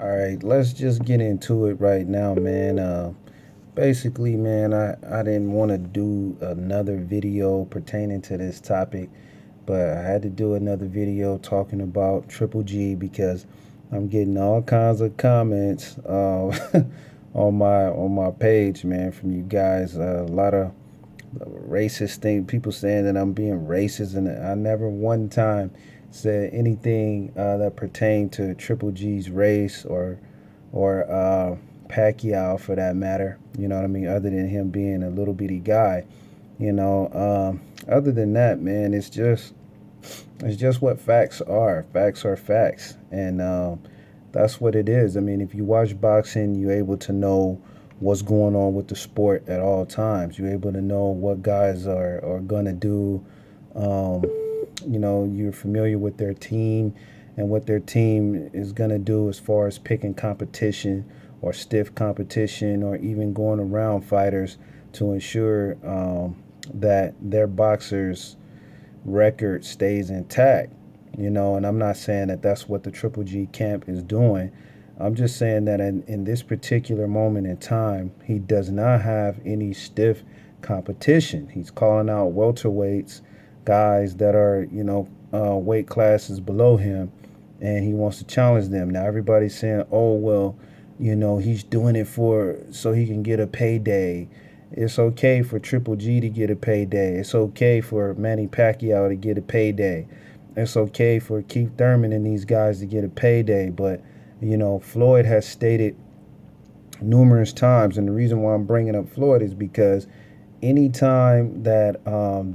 All right, let's just get into it right now, man. Basically, man, I didn't want to do another video pertaining to this topic, but I had to do another video talking about Triple G because I'm getting all kinds of comments on my page, man, from you guys. A lot of racist thing, people saying that I'm being racist, and I never one time said anything that pertained to Triple G's race or Pacquiao for that matter. You know what I mean? Other than him being a little bitty guy, you know. Other than that, man, it's just what facts are. Facts are facts, and that's what it is. I mean, if you watch boxing, you're able to know what's going on with the sport at all times. You're able to know what guys are gonna do. Um, you're familiar with their team and what their team is gonna do as far as picking competition or stiff competition or even going around fighters to ensure that their boxers record stays intact. And I'm not saying that that's what the Triple G camp is doing. I'm just saying that in this particular moment in time, he does not have any stiff competition. He's calling out welterweights, guys that are, weight classes below him, and he wants to challenge them. Now, everybody's saying, oh, well, he's doing it for so he can get a payday. It's okay for Triple G to get a payday. It's okay for Manny Pacquiao to get a payday. It's okay for Keith Thurman and these guys to get a payday. But, Floyd has stated numerous times, and the reason why I'm bringing up Floyd is because anytime that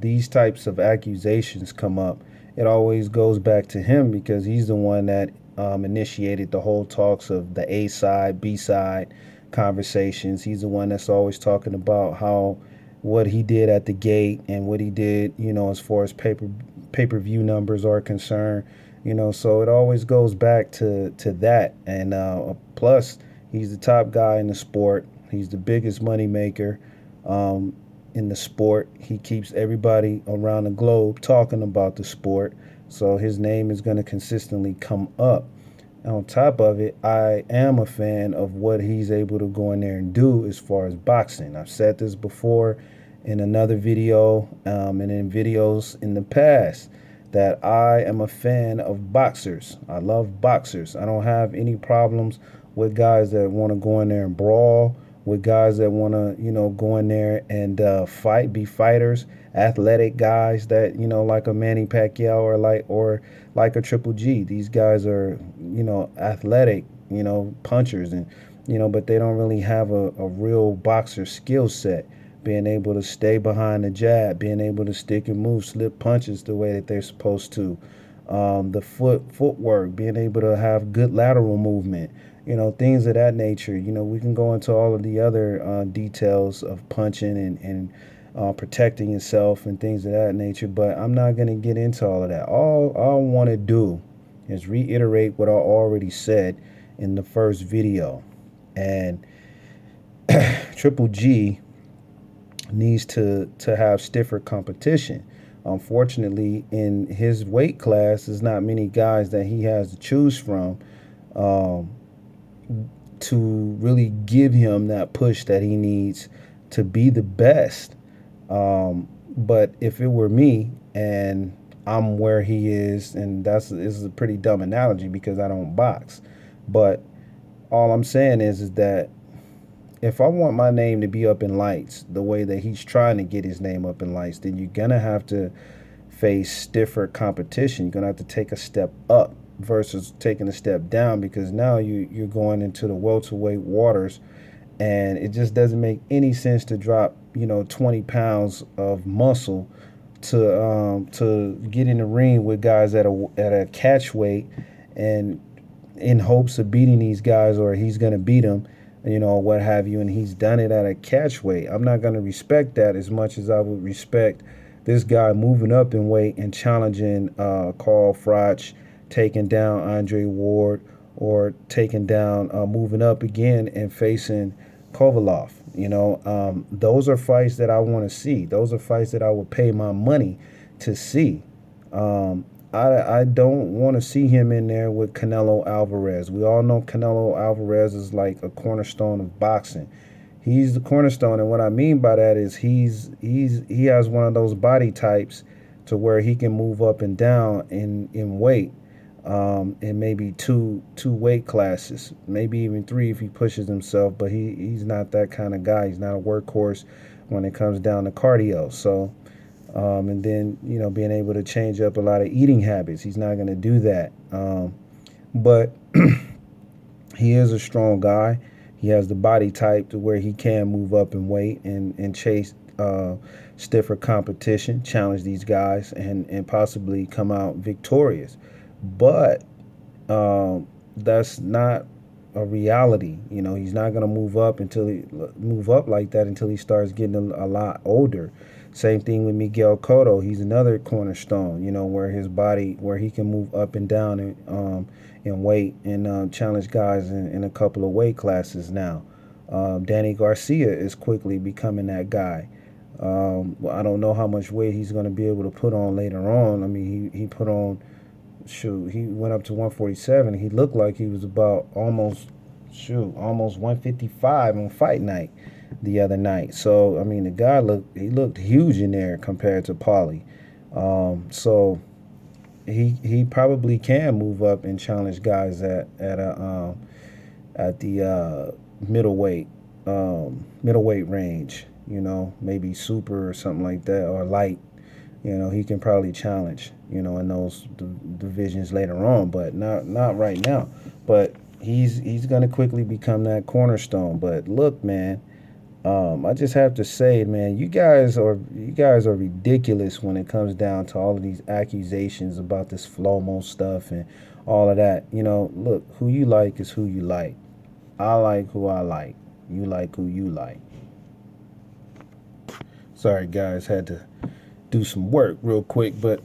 these types of accusations come up, it always goes back to him because he's the one that initiated the whole talks of the A side, B side conversations. He's the one that's always talking about how what he did at the gate and what he did, as far as pay per view numbers are concerned. So it always goes back to that. And plus, he's the top guy in the sport. He's the biggest money maker. In the sport. He keeps everybody around the globe talking about the sport. So his name is going to consistently come up. On top of it, I am a fan of what he's able to go in there and do as far as boxing. I've said this before in another video and in videos in the past that I am a fan of boxers. I love boxers. I don't have any problems with guys that want to go in there and brawl, with guys that want to, go in there and fight, be fighters, athletic guys that, like a Manny Pacquiao or like a Triple G. These guys are, athletic, punchers and, but they don't really have a real boxer skill set. Being able to stay behind the jab, being able to stick and move, slip punches the way that they're supposed to. The footwork, being able to have good lateral movement, things of that nature. We can go into all of the other details of punching and protecting yourself and things of that nature, but I'm not going to get into all of that. All I want to do is reiterate what I already said in the first video. And Triple G needs to have stiffer competition. Unfortunately, in his weight class, there's not many guys that he has to choose from um, to really give him that push that he needs to be the best. But if it were me and I'm where he is, and this is a pretty dumb analogy because I don't box, but all I'm saying is that if I want my name to be up in lights the way that he's trying to get his name up in lights, then you're gonna have to face stiffer competition. You're gonna have to take a step up versus taking a step down because now you're going into the welterweight waters, and it just doesn't make any sense to drop 20 pounds of muscle to get in the ring with guys at a catch weight and in hopes of beating these guys, or he's going to beat them, what have you, and he's done it at a catch weight. I'm not going to respect that as much as I would respect this guy moving up in weight and challenging Carl Froch, taking down Andre Ward, or taking down, moving up again and facing Kovalov. Those are fights that I want to see. Those are fights that I would pay my money to see. I don't want to see him in there with Canelo Alvarez. We all know Canelo Alvarez is like a cornerstone of boxing. He's the cornerstone, and what I mean by that is he has one of those body types to where he can move up and down in weight, in maybe two weight classes, maybe even three if he pushes himself. But he's not that kind of guy. He's not a workhorse when it comes down to cardio. So and then being able to change up a lot of eating habits. He's not going to do that. But he is a strong guy. He has the body type to where he can move up in weight and chase stiffer competition, challenge these guys, and possibly come out victorious. But that's not a reality. He's not going to move up like that until he starts getting a lot older. Same thing with Miguel Cotto. He's another cornerstone. Where his body, where he can move up and down in weight and challenge guys in a couple of weight classes now. Danny Garcia is quickly becoming that guy. I don't know how much weight he's going to be able to put on later on. I mean, he put on, shoot, he went up to 147. He looked like he was about almost 155 on fight night the other night. So I mean, the guy looked huge in there compared to Paulie. So he probably can move up and challenge guys at the middleweight range. Maybe super or something like that, or light. He can probably challenge, in those divisions later on, but not right now. But he's gonna quickly become that cornerstone. But look, man, I just have to say, man, you guys are ridiculous when it comes down to all of these accusations about this Flomo stuff and all of that. Look, who you like is who you like. I like who I like. You like who you like. Sorry, guys, had to do some work real quick, but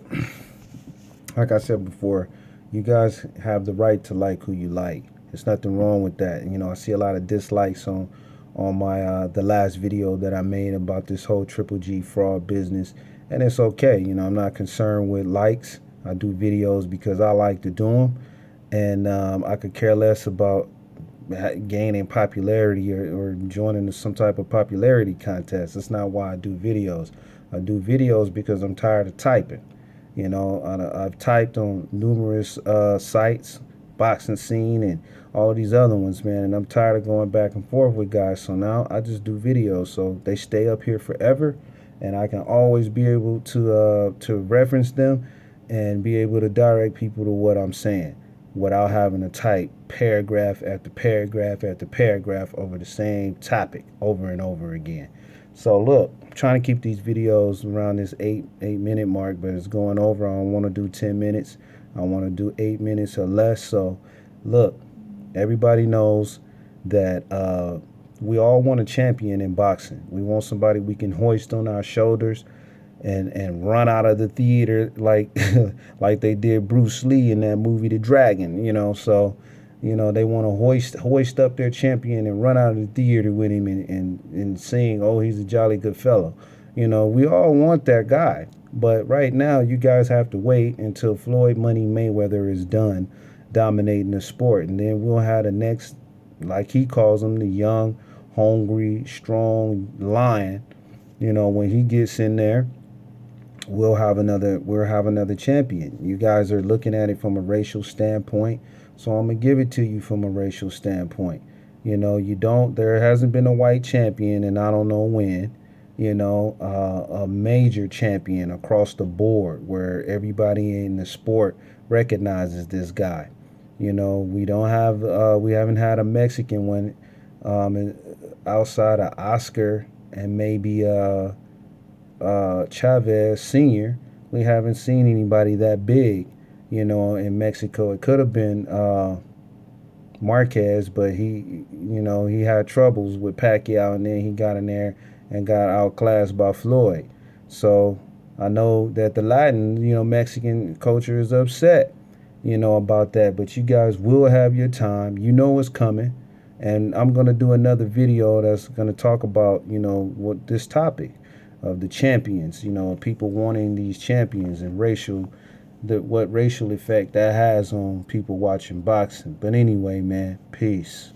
like I said before, you guys have the right to like who you like. There's nothing wrong with that. I see a lot of dislikes on my the last video that I made about this whole Triple G fraud business, and it's okay. I'm not concerned with likes. I do videos because I like to do them, and I could care less about gaining popularity or joining some type of popularity contest. That's not why I do videos. I do videos because I'm tired of typing. I've typed on numerous sites, Boxing Scene, and all of these other ones, man, and I'm tired of going back and forth with guys. So now I just do videos, so they stay up here forever, and I can always be able to reference them and be able to direct people to what I'm saying without having to type paragraph after paragraph after paragraph over the same topic over and over again. So look, I'm trying to keep these videos around this 8 minute mark, but it's going over. I don't want to do 10 minutes. I want to do 8 minutes or less. So look, everybody knows that we all want a champion in boxing. We want somebody we can hoist on our shoulders and run out of the theater like like they did Bruce Lee in that movie The Dragon. So they want to hoist up their champion and run out of the theater with him and sing, oh, he's a jolly good fellow. We all want that guy. But right now, you guys have to wait until Floyd Money Mayweather is done dominating the sport. And then we'll have the next, like he calls him, the young, hungry, strong lion. When he gets in there, we'll have another champion. You guys are looking at it from a racial standpoint. So I'm gonna give it to you from a racial standpoint. There hasn't been a white champion, and I don't know when. A major champion across the board where everybody in the sport recognizes this guy. We haven't had a Mexican one outside of Oscar and maybe Chavez Sr. We haven't seen anybody that big, in Mexico. It could have been Marquez, but he had troubles with Pacquiao, and then he got in there and got outclassed by Floyd. So I know that the Latin, Mexican culture is upset, about that. But you guys will have your time. It's coming. And I'm going to do another video that's going to talk about, what this topic of the champions, people wanting these champions and what racial effect that has on people watching boxing. But anyway, man, peace.